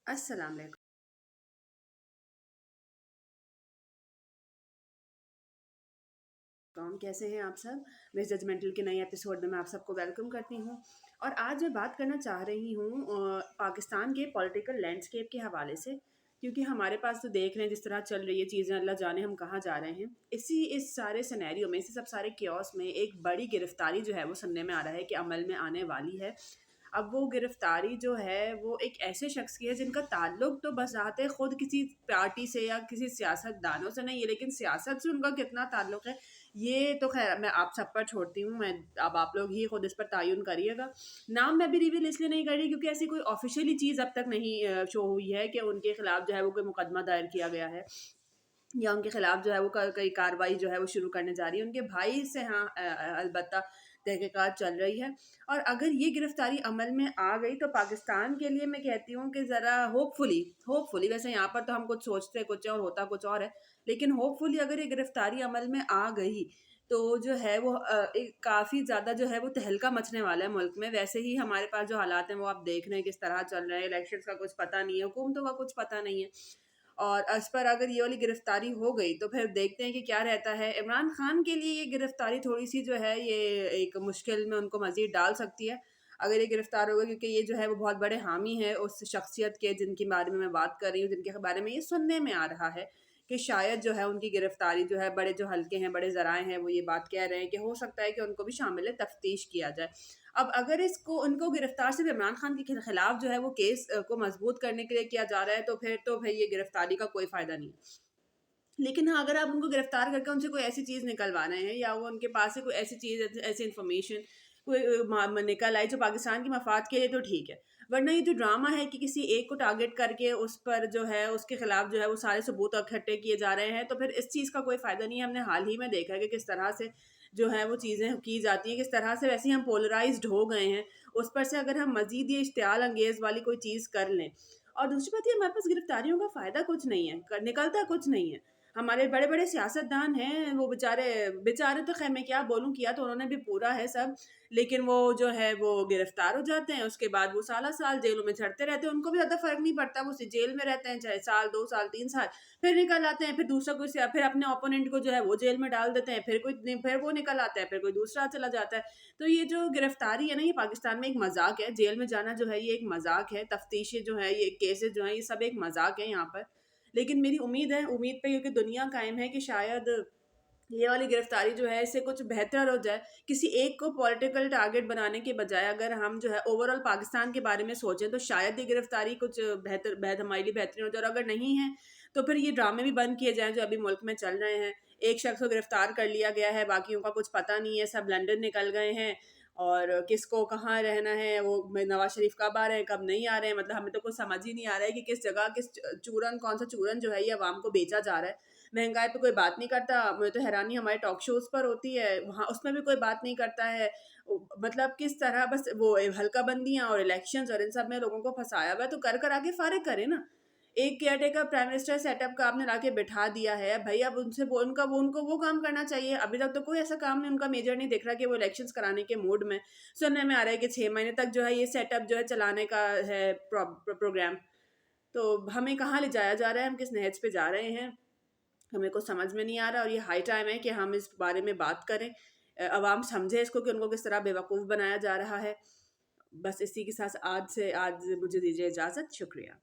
अस्सलाम वालेकुम। कैसे हैं आप सब? मिस जजमेंटल के नए एपिसोड में मैं आप सबको वेलकम करती हूँ। और आज मैं बात करना चाह रही हूँ पाकिस्तान के पॉलिटिकल लैंडस्केप के हवाले से, क्योंकि हमारे पास तो देख रहे हैं जिस तरह चल रही है चीज़ें, अल्लाह जाने हम कहाँ जा रहे हैं। इस सारे सिनेरियो में, इसी सब सारे क्योस में एक बड़ी गिरफ्तारी जो है वो सुनने में आ रहा है कि अमल में आने वाली है। अब वो गिरफ्तारी जो है वो एक ऐसे शख्स की है जिनका ताल्लुक तो बजाते खुद किसी पार्टी से या किसी सियासतदानों से नहीं है, लेकिन सियासत से उनका कितना ताल्लुक है ये तो खैर मैं आप सब पर छोड़ती हूँ। मैं अब आप लोग ही खुद इस पर तयन करिएगा। नाम मैं भी रिवील इसलिए नहीं कर रही क्योंकि ऐसी कोई ऑफिशियली चीज़ अब तक नहीं शो हुई है कि उनके खिलाफ जो है वो कोई मुकदमा दायर किया गया है या उनके खिलाफ जो है वो कोई कार्रवाई जो है वो शुरू करने जा रही है। उनके भाई से हाँ अलबत्ता तहकीकात चल रही है। और अगर ये गिरफ्तारी अमल में आ गई तो पाकिस्तान के लिए मैं कहती हूँ कि ज़रा होपफुली होपफुली, वैसे यहाँ पर तो हम कुछ सोचते कुछ है और होता कुछ और है, लेकिन होपफुली अगर ये गिरफ्तारी अमल में आ गई तो जो है वो एक काफ़ी ज़्यादा जो है वो तहलका मचने वाला है मुल्क में। वैसे ही हमारे पास जो हालात हैं वो आप देख रहे हैं किस तरह चल रहे हैं, इलेक्शंस का कुछ पता नहीं है, हुकूमतों का कुछ पता नहीं है। और अस पर अगर ये वाली गिरफ्तारी हो गई तो फिर देखते हैं कि क्या रहता है। इमरान खान के लिए ये गिरफ्तारी थोड़ी सी जो है ये एक मुश्किल में उनको मजीद डाल सकती है अगर ये गिरफ्तार होगा, क्योंकि ये जो है वो बहुत बड़े हामी है उस शख्सियत के जिनके बारे में मैं बात कर रही हूँ, जिनके बारे में ये सुनने में आ रहा है कि शायद जो है उनकी गिरफ्तारी जो है, बड़े जो हल्के हैं, बड़े ज़राए हैं, वो ये बात कह रहे हैं कि हो सकता है कि उनको भी शामिल तफ्तीश किया जाए। अब अगर इसको उनको गिरफ्तार सिर्फ इमरान खान के खिलाफ जो है वो केस को मजबूत करने के लिए किया जा रहा है तो फिर तो भाई ये गिरफ्तारी का कोई फ़ायदा नहीं है। लेकिन हाँ, अगर आप उनको गिरफ्तार करके उनसे कोई ऐसी चीज़ निकलवा रहे हैं या वो उनके पास से कोई ऐसी चीज़, ऐसी इन्फॉर्मेशन कोई निकल आई जो पाकिस्तान के मफाद के लिए, तो ठीक है। वरना ये जो ड्रामा है कि किसी एक को टारगेट करके उस पर जो है उसके खिलाफ जो है वो सारे सबूत इकट्ठे किए जा रहे हैं, तो फिर इस चीज़ का कोई फ़ायदा नहीं है। हमने हाल ही में देखा है कि किस तरह से जो है वो चीज़ें की जाती हैं, किस तरह से वैसे ही हम पोलराइज्ड हो गए हैं। उस पर से अगर हम मज़ीद ये इश्तियाल अंगेज़ वाली कोई चीज़ कर लें, और दूसरी बात ये, हमारे पास गिरफ्तारियों का फ़ायदा कुछ नहीं है, निकलता कुछ नहीं है। हमारे बड़े-बड़े सियासतदान हैं, वो बेचारे बेचारे तो ख़ैर मैं क्या बोलूँ, किया तो उन्होंने भी पूरा है सब, लेकिन वो जो है वो गिरफ़्तार हो जाते हैं, उसके बाद वो साला-साल जेलों में चढ़ते रहते हैं, उनको भी ज़्यादा फ़र्क नहीं पड़ता, वो जेल में रहते हैं, चाहे साल, 2 साल, 3 साल, फिर निकल आते हैं, फिर दूसरा कोई फिर अपने ओपोनेंट को जो है वो जेल में डाल देते हैं, फिर वो निकल आता है, फिर कोई दूसरा चला जाता है। तो ये जो गिरफ़्तारी है ना, ये पाकिस्तान में एक मज़ाक है, जेल में जाना जो है ये एक मज़ाक है, तफ़्तीशें जो हैं, ये केसेज़ जो हैं, ये सब एक मज़ाक है यहाँ पर। लेकिन मेरी उम्मीद पे क्योंकि दुनिया कायम है कि शायद ये वाली गिरफ्तारी जो है इससे कुछ बेहतर हो जाए। किसी एक को पॉलिटिकल टारगेट बनाने के बजाय अगर हम जो है ओवरऑल पाकिस्तान के बारे में सोचें तो शायद ये गिरफ्तारी कुछ हमारे लिए बेहतरीन हो जाए। और अगर नहीं है तो फिर ये ड्रामे भी बंद किए जाएँ जो अभी मुल्क में चल रहे हैं। एक शख्स को गिरफ्तार कर लिया गया है, बाकियों का कुछ पता नहीं है, सब लंदन निकल गए हैं और किसको कहाँ रहना है, वो नवाज़ शरीफ कब आ रहे हैं, कब नहीं आ रहे हैं, मतलब हमें तो कुछ समझ ही नहीं आ रहा है कि किस जगह किस चूरन, कौन सा चूरन जो है ये अवाम को बेचा जा रहा है। महँगाई पे कोई बात नहीं करता, मुझे तो हैरानी हमारे टॉक शोज़ पर होती है, वहाँ उसमें भी कोई बात नहीं करता है। मतलब किस तरह बस वो हल्का बंदियाँ और इलेक्शंस और इन सब में लोगों को फँसाया हुआ है, तो कर आके फ़ारिग करें ना। एक केयरटेकर प्राइम मिनिस्टर सेटअप का आपने लाके बिठा दिया है, भई अब उनसे वो उनका वो उनको वो काम करना चाहिए। अभी तक तो कोई ऐसा काम नहीं उनका मेजर नहीं दिख रहा कि वो इलेक्शंस कराने के मूड में। सुनने में आ रहा है कि 6 महीने तक जो है ये सेटअप जो है चलाने का है प्रोग्राम। तो हमें कहाँ ले जाया जा रहा है, हम किस नहज पे जा रहे हैं? हमें कुछ समझ में नहीं आ रहा और ये हाई टाइम है कि हम इस बारे में बात करें। अवाम समझे इसको कि उनको किस तरह बेवकूफ़ बनाया जा रहा है। बस इसी के साथ आज मुझे दीजिए इजाज़त। शुक्रिया।